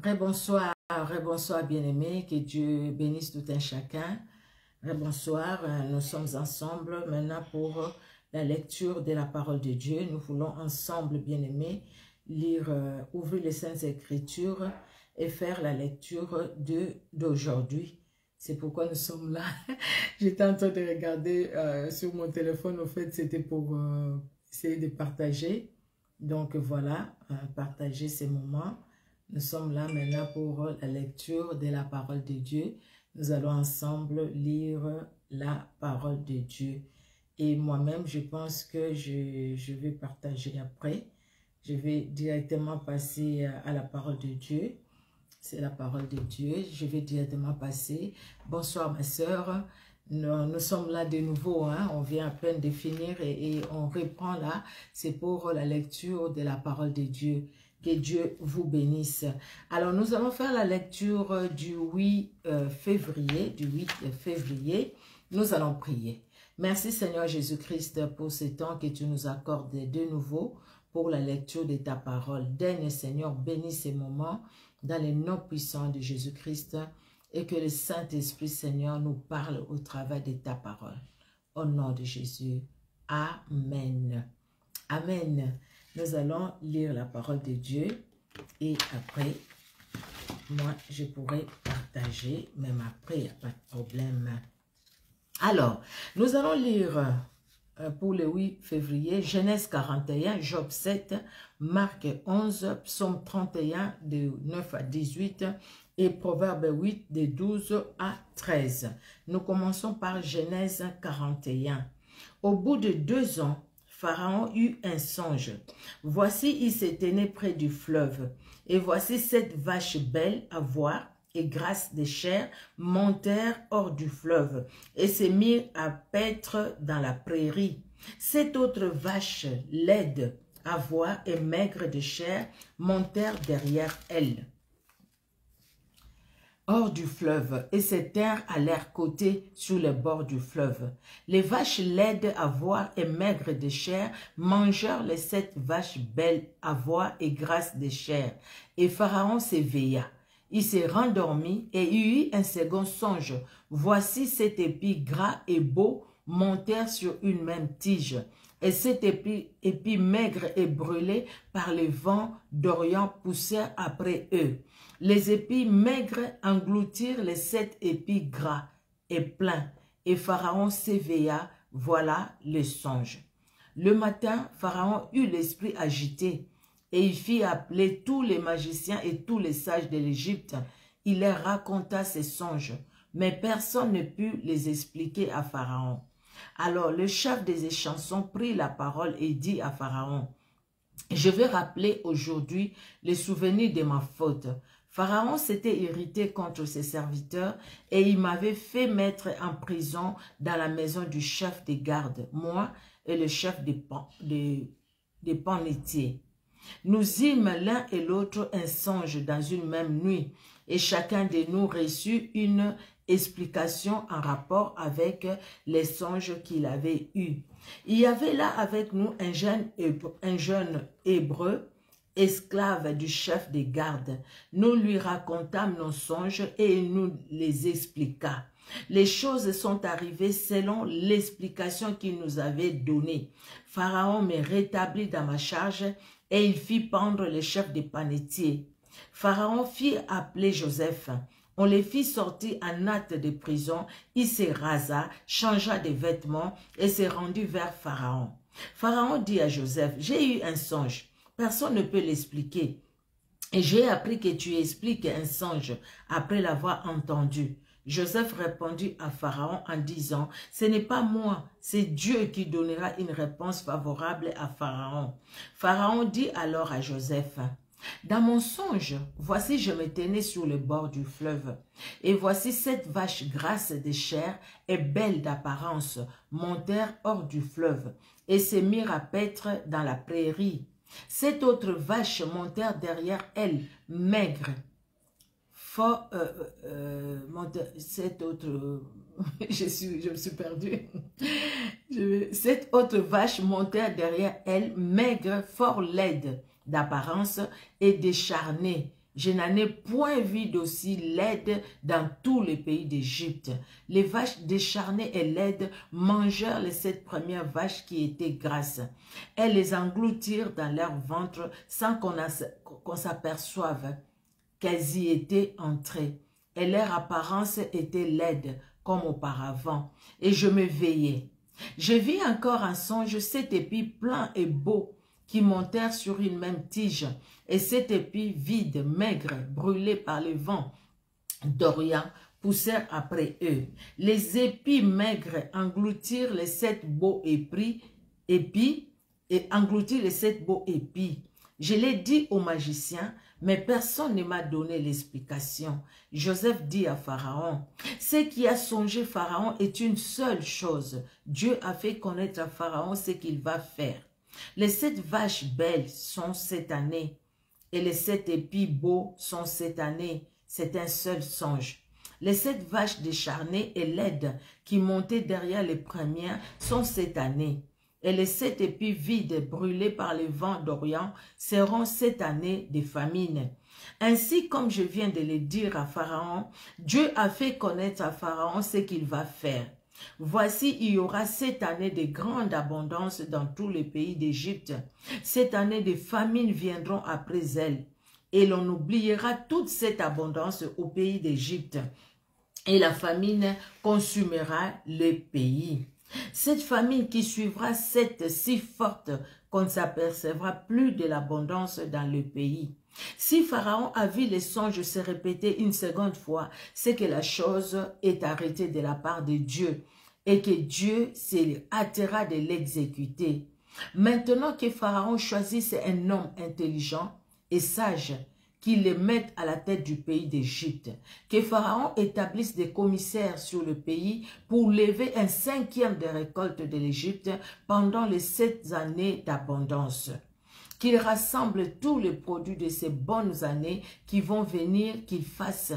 Rebonsoir bien-aimés, que Dieu bénisse tout un chacun. Rebonsoir, nous sommes ensemble maintenant pour la lecture de la parole de Dieu. Nous voulons ensemble, bien-aimés, lire, ouvrir les Saintes Écritures et faire la lecture d'aujourd'hui. C'est pourquoi nous sommes là. J'étais en train de regarder sur mon téléphone, au fait, c'était pour essayer de partager. Donc voilà, partager ces moments. Nous sommes là maintenant pour la lecture de la parole de Dieu. Nous allons ensemble lire la parole de Dieu. Et moi-même, je pense que je vais partager après. Je vais directement passer à la parole de Dieu. C'est la parole de Dieu. Je vais directement passer. Bonsoir ma sœur. Nous sommes là de nouveau. Hein? On vient à peine de finir et on reprend là. C'est pour la lecture de la parole de Dieu. Que Dieu vous bénisse. Alors, nous allons faire la lecture du 8 février. Nous allons prier. Merci Seigneur Jésus-Christ pour ce temps que tu nous accordes de nouveau pour la lecture de ta parole. Daigne Seigneur, bénis ces moments dans les noms puissants de Jésus-Christ et que le Saint-Esprit Seigneur nous parle au travers de ta parole. Au nom de Jésus. Amen. Amen. Nous allons lire la parole de Dieu et après, moi, je pourrai partager, même après, il n'y a pas de problème. Alors, nous allons lire pour le 8 février, Genèse 41, Job 7, Marc 11, Psaume 31, de 9 à 18 et Proverbe 8, de 12 à 13. Nous commençons par Genèse 41. Au bout de 2 ans, Pharaon eut un songe. Voici, il se tenait près du fleuve. Et voici 7 vaches belles à voir et grasses de chair montèrent hors du fleuve et se mirent à paître dans la prairie. 7 autres vaches laides à voir et maigres de chair montèrent derrière elles hors du fleuve et se tinrent à leur côté sur le bord du fleuve. Les vaches laides à voir et maigres de chair mangèrent les 7 vaches belles à voir et grasses de chair. Et Pharaon s'éveilla. Il se rendormit et eut un second songe. Voici 7 épis gras et beaux montèrent sur une même tige. Et 7 épis maigres et brûlés par le vent d'Orient poussèrent après eux. Les épis maigres engloutirent les 7 épis gras et pleins. Et Pharaon s'éveilla, voilà le songe. Le matin, Pharaon eut l'esprit agité et il fit appeler tous les magiciens et tous les sages de l'Égypte. Il leur raconta ses songes, mais personne ne put les expliquer à Pharaon. Alors le chef des échansons prit la parole et dit à Pharaon, « Je vais rappeler aujourd'hui les souvenirs de ma faute. Pharaon s'était irrité contre ses serviteurs et il m'avait fait mettre en prison dans la maison du chef des gardes, moi et le chef des panetiers. Nous eûmes l'un et l'autre un songe dans une même nuit et chacun de nous reçut une explication en rapport avec les songes qu'il avait eus. Il y avait là avec nous un jeune hébreu, esclave du chef des gardes. Nous lui racontâmes nos songes et il nous les expliqua. Les choses sont arrivées selon l'explication qu'il nous avait donnée. Pharaon me rétablit dans ma charge et il fit pendre le chef des panetiers. Pharaon fit appeler Joseph. On les fit sortir en hâte de prison. Il se rasa, changea de vêtements et se rendit vers Pharaon. Pharaon dit à Joseph, « J'ai eu un songe. Personne ne peut l'expliquer. Et j'ai appris que tu expliques un songe après l'avoir entendu. » Joseph répondit à Pharaon en disant, « Ce n'est pas moi, c'est Dieu qui donnera une réponse favorable à Pharaon. » Pharaon dit alors à Joseph, « Dans mon songe, voici je me tenais sur le bord du fleuve, et voici 7 vaches grasses de chair et belles d'apparence montèrent hors du fleuve, et se mirent à paître dans la prairie. 7 autres vaches montèrent derrière elles, maigres. Cette autre, je me suis perdue. 7 autres vaches montèrent derrière elles, maigres, fort laides d'apparence et décharnées, Je n'en ai point vu d'aussi laide dans tous les pays d'Égypte. Les vaches décharnées et laides mangèrent les 7 premières vaches qui étaient grasses. Elles les engloutirent dans leur ventre sans qu'on s'aperçoive qu'elles y étaient entrées. Et leur apparence était laide comme auparavant. Et je me veillais. Je vis encore en songe 7 épis pleins et beaux qui montèrent sur une même tige, et 7 épis vides, maigres, brûlés par le vent d'Orient, poussèrent après eux. Les épis maigres engloutirent les 7 beaux épis et engloutirent les 7 beaux épis. Je l'ai dit aux magiciens, mais personne ne m'a donné l'explication. Joseph dit à Pharaon, « Ce qui a songé Pharaon est une seule chose. Dieu a fait connaître à Pharaon ce qu'il va faire. Les 7 vaches belles sont cette année, et les 7 épis beaux sont cette année. C'est un seul songe. Les 7 vaches décharnées et laides qui montaient derrière les premières sont cette année. Et les 7 épis vides brûlés par le vent d'Orient seront cette année des famines. Ainsi, comme je viens de le dire à Pharaon, Dieu a fait connaître à Pharaon ce qu'il va faire. Voici, il y aura cette année de grande abondance dans tous les pays d'Égypte. Cette année de famines viendront après elle. Et l'on oubliera toute cette abondance au pays d'Égypte. Et la famine consumera le pays. Cette famine qui suivra cette si forte qu'on ne s'apercevra plus de l'abondance dans le pays. Si Pharaon a vu les songes se répéter une seconde fois, c'est que la chose est arrêtée de la part de Dieu et que Dieu s'est hâtera de l'exécuter. Maintenant que Pharaon choisisse un homme intelligent et sage, qu'il les mette à la tête du pays d'Égypte, que Pharaon établisse des commissaires sur le pays pour lever un 5e des récoltes de l'Égypte pendant les 7 années d'abondance. Qu'il rassemble tous les produits de ces bonnes années qui vont venir, qu'il fasse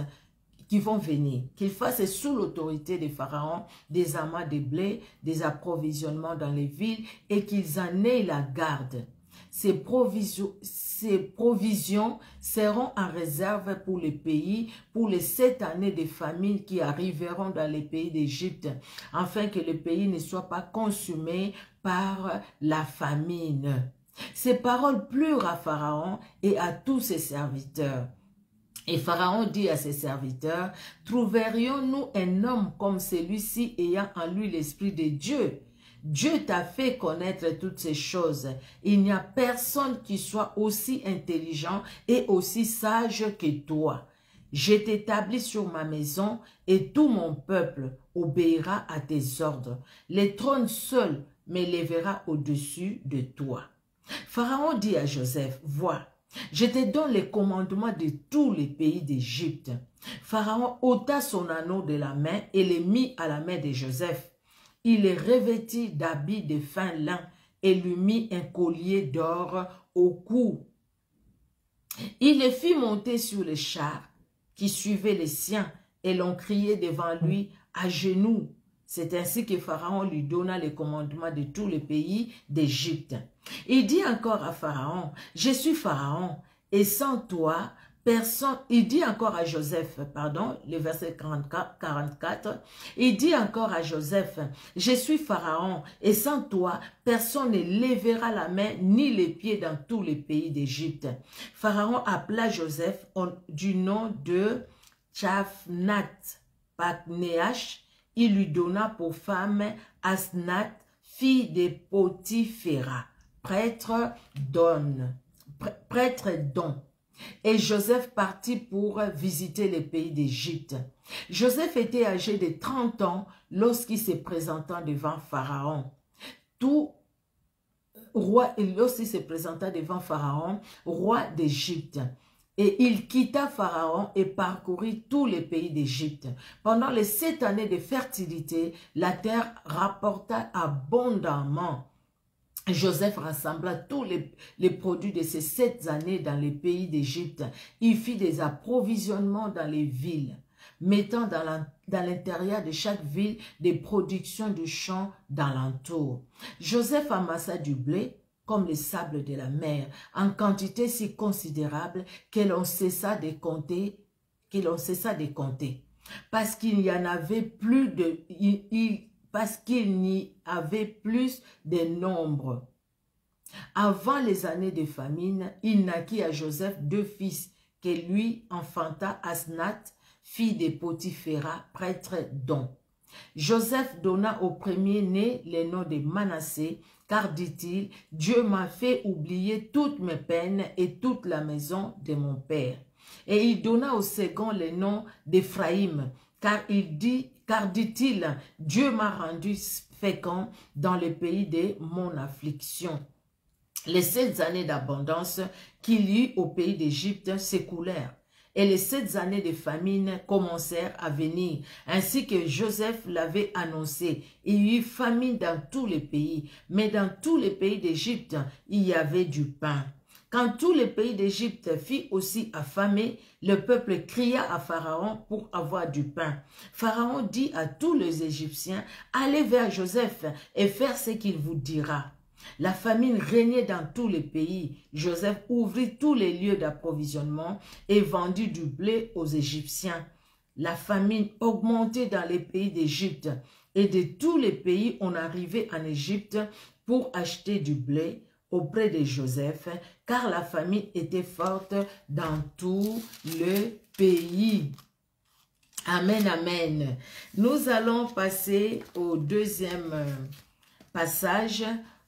sous l'autorité de Pharaon des amas de blé, des approvisionnements dans les villes et qu'ils en aient la garde. Ces provisions seront en réserve pour les pays, pour les 7 années de famine qui arriveront dans les pays d'Égypte, afin que le pays ne soit pas consumé par la famine. Ces paroles plurent à Pharaon et à tous ses serviteurs. Et Pharaon dit à ses serviteurs, « Trouverions-nous un homme comme celui-ci ayant en lui l'esprit de Dieu ?» Dieu t'a fait connaître toutes ces choses. Il n'y a personne qui soit aussi intelligent et aussi sage que toi. Je t'établis sur ma maison et tout mon peuple obéira à tes ordres. Le trône seul m'élèvera au-dessus de toi. Pharaon dit à Joseph, « Vois, je te donne les commandements de tous les pays d'Égypte. » Pharaon ôta son anneau de la main et le mit à la main de Joseph. Il les revêtit d'habits de fin lin et lui mit un collier d'or au cou. Il les fit monter sur les chars qui suivaient les siens et l'on criait devant lui à genoux. C'est ainsi que Pharaon lui donna les commandements de tous les pays d'Égypte. Il dit encore à Pharaon, « Je suis Pharaon, et sans toi, personne... » Il dit encore à Joseph, pardon, le verset 44, il dit encore à Joseph, « Je suis Pharaon, et sans toi, personne ne lèvera la main ni les pieds dans tous les pays d'Égypte. » Pharaon appela Joseph du nom de Tchaphnath-Paneach. Il lui donna pour femme Asnath, fille de Potiphéra, prêtre d'On. Et Joseph partit pour visiter les pays d'Égypte. Joseph était âgé de 30 ans lorsqu'il se présenta devant Pharaon. Lorsqu'il se présenta devant Pharaon, roi d'Égypte. Et il quitta Pharaon et parcourut tous les pays d'Égypte. Pendant les 7 années de fertilité, la terre rapporta abondamment. Joseph rassembla tous les produits de ces 7 années dans les pays d'Égypte. Il fit des approvisionnements dans les villes, mettant dans l'intérieur de chaque ville des productions du champ d'alentour. Joseph amassa du blé comme les sables de la mer, en quantité si considérable que l'on cessa de compter, parce qu'il n'y en avait plus de, parce qu'il n'y avait plus de nombre. Avant les années de famine, il naquit à Joseph 2 fils, que lui enfanta Asnath, fille de Potiphéra, prêtre d'On. Joseph donna au premier-né le nom de Manassé, car dit-il, Dieu m'a fait oublier toutes mes peines et toute la maison de mon père. Et il donna au second le nom d'Éphraïm, car dit-il, Dieu m'a rendu fécond dans le pays de mon affliction. Les 7 années d'abondance qu'il y eut au pays d'Égypte s'écoulèrent. Et les 7 années de famine commencèrent à venir, ainsi que Joseph l'avait annoncé. Il y eut famine dans tous les pays, mais dans tous les pays d'Égypte, il y avait du pain. Quand tout le pays d'Égypte fit aussi affamé, le peuple cria à Pharaon pour avoir du pain. Pharaon dit à tous les Égyptiens, allez vers Joseph et faire ce qu'il vous dira. La famine régnait dans tous les pays. Joseph ouvrit tous les lieux d'approvisionnement et vendit du blé aux Égyptiens. La famine augmentait dans les pays d'Égypte et de tous les pays on arrivait en Égypte pour acheter du blé auprès de Joseph, car la famine était forte dans tout le pays. Amen, amen. Nous allons passer au deuxième passage.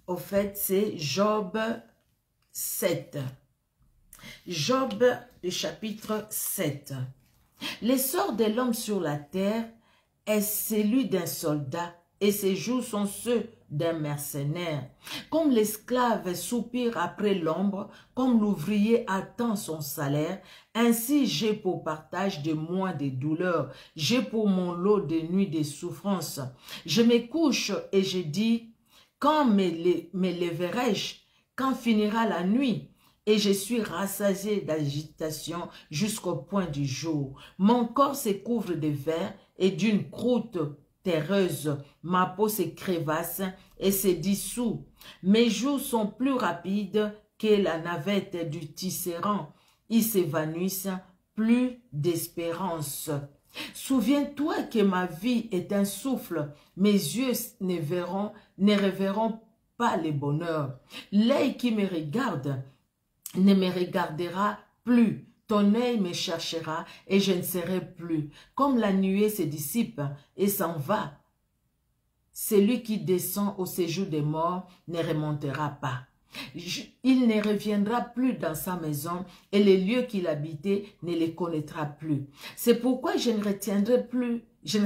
Au fait, c'est Job 7. Job, le chapitre 7. L'essor de l'homme sur la terre est celui d'un soldat et ses jours sont ceux d'un mercenaire. Comme l'esclave soupire après l'ombre, comme l'ouvrier attend son salaire, ainsi j'ai pour partage de moi des douleurs, j'ai pour mon lot de nuits de souffrances. Je me couche et je dis, quand me lèverai-je? Quand finira la nuit? Et je suis rassasié d'agitation jusqu'au point du jour. Mon corps se couvre de verre et d'une croûte terreuse. Ma peau se crévasse et se dissout. Mes jours sont plus rapides que la navette du tisserand. Ils s'évanouissent, plus d'espérance. Souviens-toi que ma vie est un souffle, mes yeux ne reverront pas le bonheur. L'œil qui me regarde ne me regardera plus. Ton œil me cherchera et je ne serai plus. Comme la nuée se dissipe et s'en va, celui qui descend au séjour des morts ne remontera pas. Il ne reviendra plus dans sa maison et les lieux qu'il habitait ne les connaîtra plus. C'est pourquoi je ne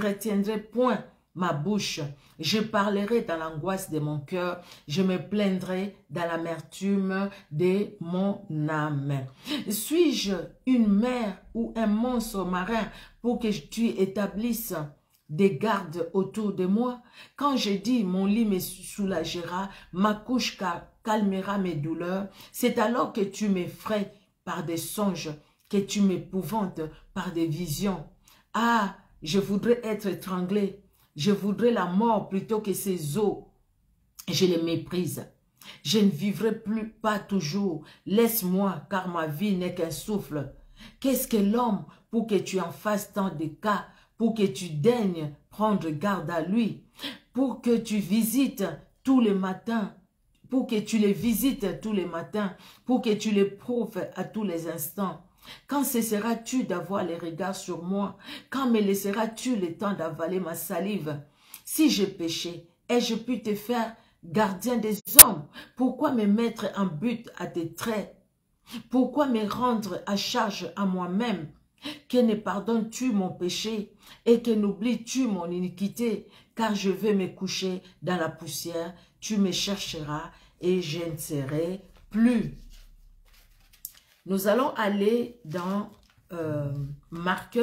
retiendrai point ma bouche. Je parlerai dans l'angoisse de mon cœur, je me plaindrai dans l'amertume de mon âme. Suis-je une mer ou un monstre marin pour que tu établisses des gardes autour de moi? Quand je dis mon lit me soulagera, ma couche calmera mes douleurs, c'est alors que tu m'effraies par des songes, que tu m'épouvantes par des visions. Ah, je voudrais être étranglé, je voudrais la mort plutôt que ces eaux. Je les méprise. Je ne vivrai pas toujours. Laisse-moi, car ma vie n'est qu'un souffle. Qu'est-ce que l'homme pour que tu en fasses tant de cas, pour que tu daignes prendre garde à lui, pour que tu visites tous les matins, pour que tu les visites tous les matins, pour que tu les prouves à tous les instants. Quand cesseras-tu d'avoir les regards sur moi? Quand me laisseras-tu le temps d'avaler ma salive? Si j'ai péché, ai-je pu te faire gardien des hommes? Pourquoi me mettre en but à tes traits? Pourquoi me rendre à charge à moi-même? Que ne pardonnes-tu mon péché et que n'oublies-tu mon iniquité? Car je vais me coucher dans la poussière, tu me chercheras et je ne serai plus. Nous allons aller dans Marc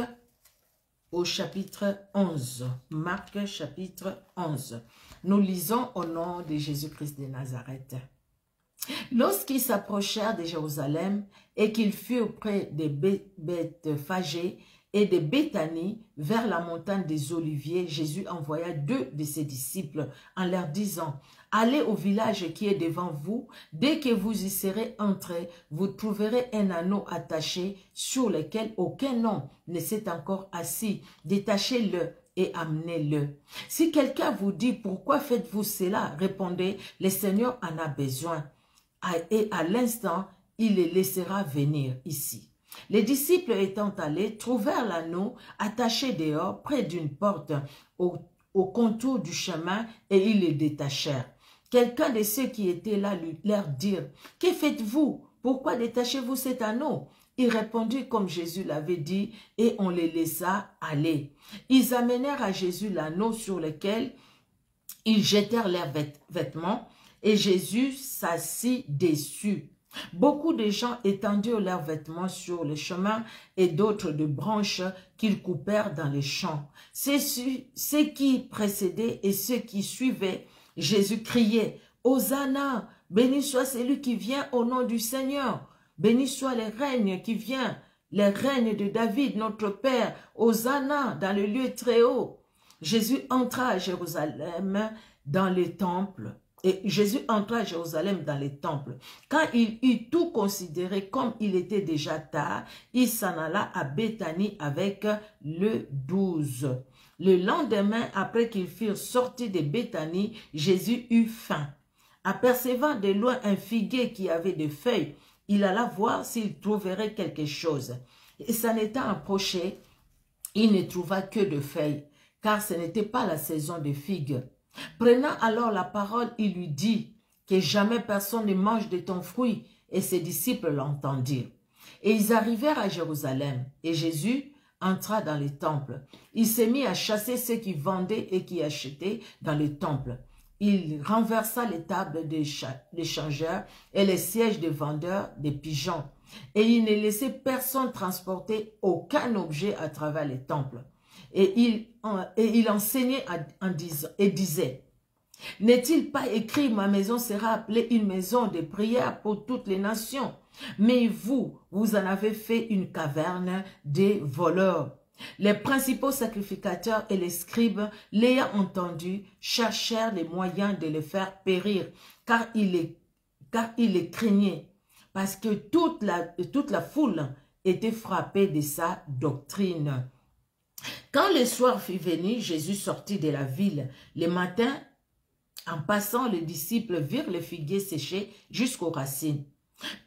au chapitre 11. Marc chapitre 11. Nous lisons au nom de Jésus-Christ de Nazareth. Lorsqu'ils s'approchèrent de Jérusalem et qu'ils furent près des Bethphagée Et de Béthanie, vers la montagne des Oliviers, Jésus envoya 2 de ses disciples en leur disant, « Allez au village qui est devant vous. Dès que vous y serez entrés, vous trouverez un anneau attaché sur lequel aucun homme ne s'est encore assis. Détachez-le et amenez-le. Si quelqu'un vous dit, pourquoi faites-vous cela? Répondez, le Seigneur en a besoin. Et à l'instant, il les laissera venir ici. » Les disciples étant allés, trouvèrent l'anneau attaché dehors, près d'une porte, au contour du chemin, et ils le détachèrent. Quelqu'un de ceux qui étaient là leur dit, « Que faites-vous? Pourquoi détachez-vous cet anneau ?» Ils répondirent comme Jésus l'avait dit, et on les laissa aller. Ils amenèrent à Jésus l'anneau sur lequel ils jetèrent leurs vêtements, et Jésus s'assit dessus. Beaucoup de gens étendirent leurs vêtements sur le chemin et d'autres de branches qu'ils coupèrent dans les champs. Ceux qui précédaient et ceux qui suivaient, Jésus criait, « Hosanna, béni soit celui qui vient au nom du Seigneur, béni soit le règne qui vient, le règne de David, notre Père, Hosanna dans le lieu très haut. » Jésus entra à Jérusalem dans le temple. Et Jésus entra à Jérusalem dans les temples. Quand il eut tout considéré comme il était déjà tard, il s'en alla à Béthanie avec le 12. Le lendemain, après qu'ils furent sortis de Béthanie, Jésus eut faim. Apercevant de loin un figuier qui avait des feuilles, il alla voir s'il trouverait quelque chose. Et s'en étant approché, il ne trouva que de feuilles, car ce n'était pas la saison des figues. Prenant alors la parole, il lui dit que jamais personne ne mange de ton fruit, et ses disciples l'entendirent. Et ils arrivèrent à Jérusalem, et Jésus entra dans le temple. Il s'est mis à chasser ceux qui vendaient et qui achetaient dans le temple. Il renversa les tables des changeurs et les sièges des vendeurs des pigeons, et il ne laissait personne transporter aucun objet à travers les temples. Et il enseignait et disait, « N'est-il pas écrit, ma maison sera appelée une maison de prière pour toutes les nations? Mais vous en avez fait une caverne des voleurs. » Les principaux sacrificateurs et les scribes, l'ayant entendu, cherchèrent les moyens de le faire périr, car il les craignait, parce que toute la foule était frappée de sa doctrine. Quand le soir fut venu, Jésus sortit de la ville. Le matin, en passant, les disciples virent le figuier séché jusqu'aux racines.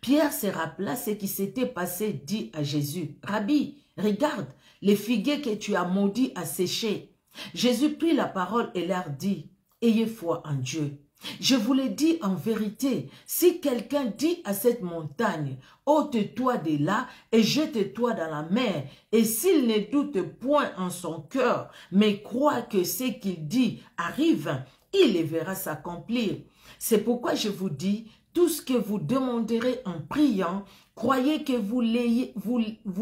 Pierre se rappela ce qui s'était passé, dit à Jésus, « Rabbi, regarde, le figuier que tu as maudit a séché. » Jésus prit la parole et leur dit, « Ayez foi en Dieu. Je vous le dis en vérité, si quelqu'un dit à cette montagne, ôte-toi de là et jette-toi dans la mer, et s'il ne doute point en son cœur, mais croit que ce qu'il dit arrive, il les verra s'accomplir. C'est pourquoi je vous dis, tout ce que vous demanderez en priant, croyez que vous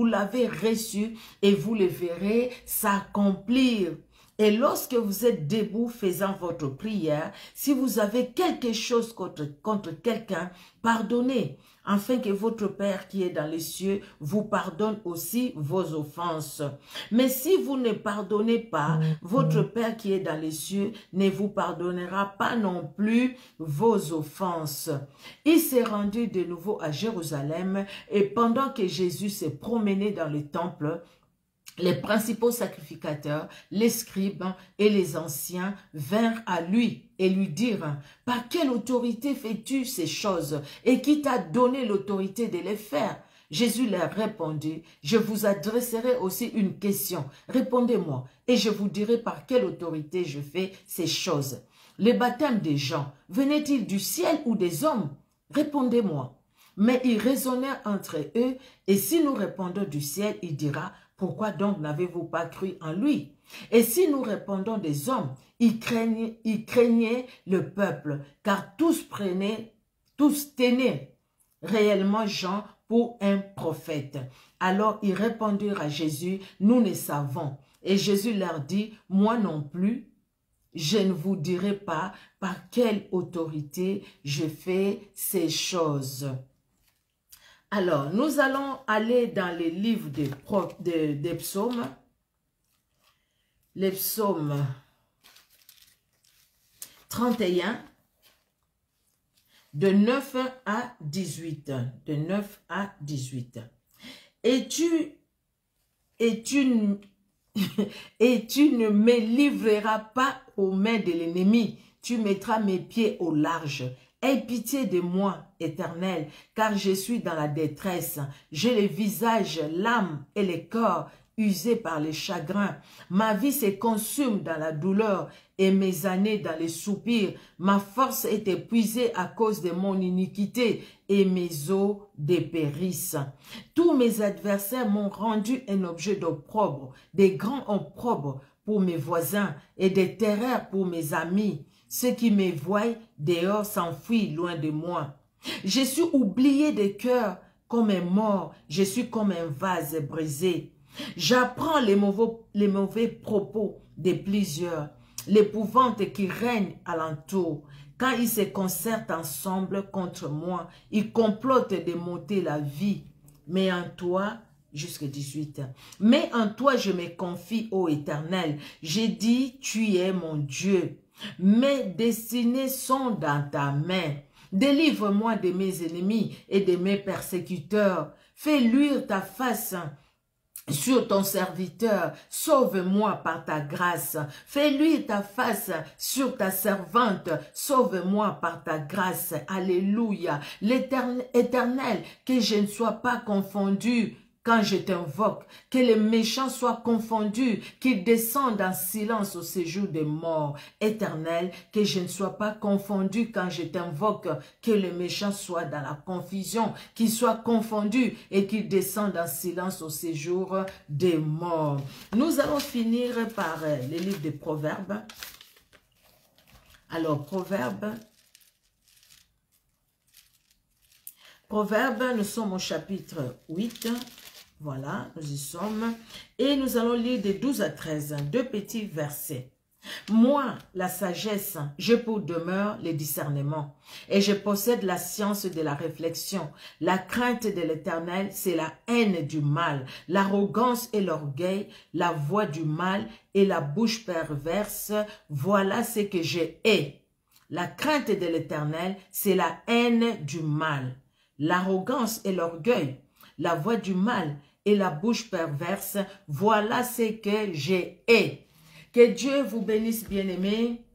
l'avez reçu et vous le verrez s'accomplir. Et lorsque vous êtes debout faisant votre prière, si vous avez quelque chose contre quelqu'un, pardonnez, afin que votre Père qui est dans les cieux vous pardonne aussi vos offenses. Mais si vous ne pardonnez pas, votre Père qui est dans les cieux ne vous pardonnera pas non plus vos offenses. Il s'est rendu de nouveau à Jérusalem, et pendant que Jésus s'est promené dans le temple, les principaux sacrificateurs, les scribes et les anciens vinrent à lui et lui dirent, « Par quelle autorité fais-tu ces choses et qui t'a donné l'autorité de les faire ?» Jésus leur répondit, « Je vous adresserai aussi une question. Répondez-moi et je vous dirai par quelle autorité je fais ces choses. Le baptême des gens, venait-il du ciel ou des hommes? Répondez-moi. » Mais ils raisonnèrent entre eux, et si nous répondons du ciel, il dira, « Pourquoi donc n'avez-vous pas cru en lui? » Et si nous répondons des hommes, ils craignaient le peuple, car tous tenaient réellement Jean pour un prophète. Alors ils répondirent à Jésus, « Nous ne savons. » Et Jésus leur dit, « Moi non plus, je ne vous dirai pas par quelle autorité je fais ces choses. » Alors, nous allons aller dans les livres des psaumes. Les psaumes 31, de 9 à 18. De 9 à 18. Et tu ne me livreras pas aux mains de l'ennemi. Tu mettras mes pieds au large. Aie pitié de moi, Éternel, car je suis dans la détresse. J'ai le visage, l'âme et le corps usés par les chagrins. Ma vie se consume dans la douleur et mes années dans les soupirs. Ma force est épuisée à cause de mon iniquité et mes os dépérissent. Tous mes adversaires m'ont rendu un objet d'opprobre, des grands opprobres pour mes voisins et des terreurs pour mes amis. Ceux qui me voient dehors s'enfuient loin de moi. Je suis oublié de cœur comme un mort, je suis comme un vase brisé. J'apprends les mauvais propos de plusieurs, l'épouvante qui règne alentour. Quand ils se concertent ensemble contre moi, ils complotent de m'ôter la vie. Mais en toi, jusqu'à 18. Mais en toi, je me confie, ô Éternel. J'ai dit, tu es mon Dieu. Mes destinées sont dans ta main. Délivre-moi de mes ennemis et de mes persécuteurs. Fais luire ta face sur ton serviteur, sauve-moi par ta grâce. Fais luire ta face sur ta servante, sauve-moi par ta grâce. Alléluia. L'Éternel, que je ne sois pas confondu quand je t'invoque, que les méchants soient confondus, qu'ils descendent en silence au séjour des morts. Éternel, que je ne sois pas confondu quand je t'invoque, que les méchants soient dans la confusion, qu'ils soient confondus et qu'ils descendent en silence au séjour des morts. Nous allons finir par les livres des Proverbes. Alors, Proverbes, nous sommes au chapitre 8. Voilà, nous y sommes. Et nous allons lire de 12 à 13, deux petits versets. Moi, la sagesse, j'ai pour demeure le discernement, et je possède la science de la réflexion. La crainte de l'Éternel, c'est la haine du mal, l'arrogance et l'orgueil, la voix du mal et la bouche perverse, voilà ce que je hais. La crainte de l'Éternel, c'est la haine du mal, l'arrogance et l'orgueil, la voix du mal et la bouche perverse, voilà ce que je hais. Que Dieu vous bénisse, bien-aimés.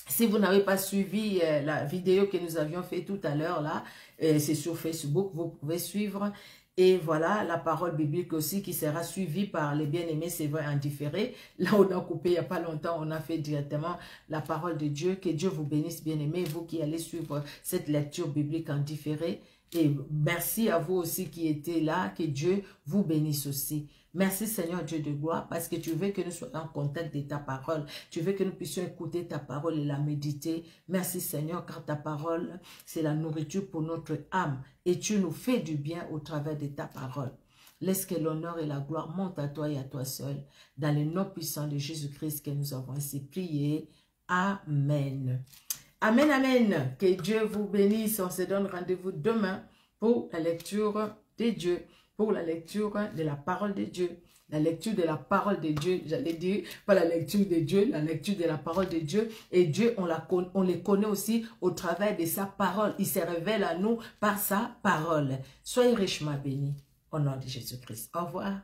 Si vous n'avez pas suivi la vidéo que nous avions fait tout à l'heure, là, c'est sur Facebook, vous pouvez suivre. Et voilà, la parole biblique aussi qui sera suivie par les bien-aimés, c'est vrai, en différé. Là, on a coupé il n'y a pas longtemps, on a fait directement la parole de Dieu. Que Dieu vous bénisse, bien-aimés, vous qui allez suivre cette lecture biblique en différé. Et merci à vous aussi qui étiez là, que Dieu vous bénisse aussi. Merci Seigneur Dieu de gloire, parce que tu veux que nous soyons en contact de ta parole. Tu veux que nous puissions écouter ta parole et la méditer. Merci Seigneur, car ta parole, c'est la nourriture pour notre âme. Et tu nous fais du bien au travers de ta parole. Laisse que l'honneur et la gloire montent à toi et à toi seul. Dans le nom puissant de Jésus-Christ que nous avons ainsi prié. Amen. Amen, amen. Que Dieu vous bénisse. On se donne rendez-vous demain pour la lecture de Dieu, pour la lecture de la parole de Dieu. La lecture de la parole de Dieu, j'allais dire, pas la lecture de Dieu, la lecture de la parole de Dieu. Et Dieu, on les connaît aussi au travers de sa parole. Il se révèle à nous par sa parole. Soyez richement bénis au nom de Jésus-Christ. Au revoir.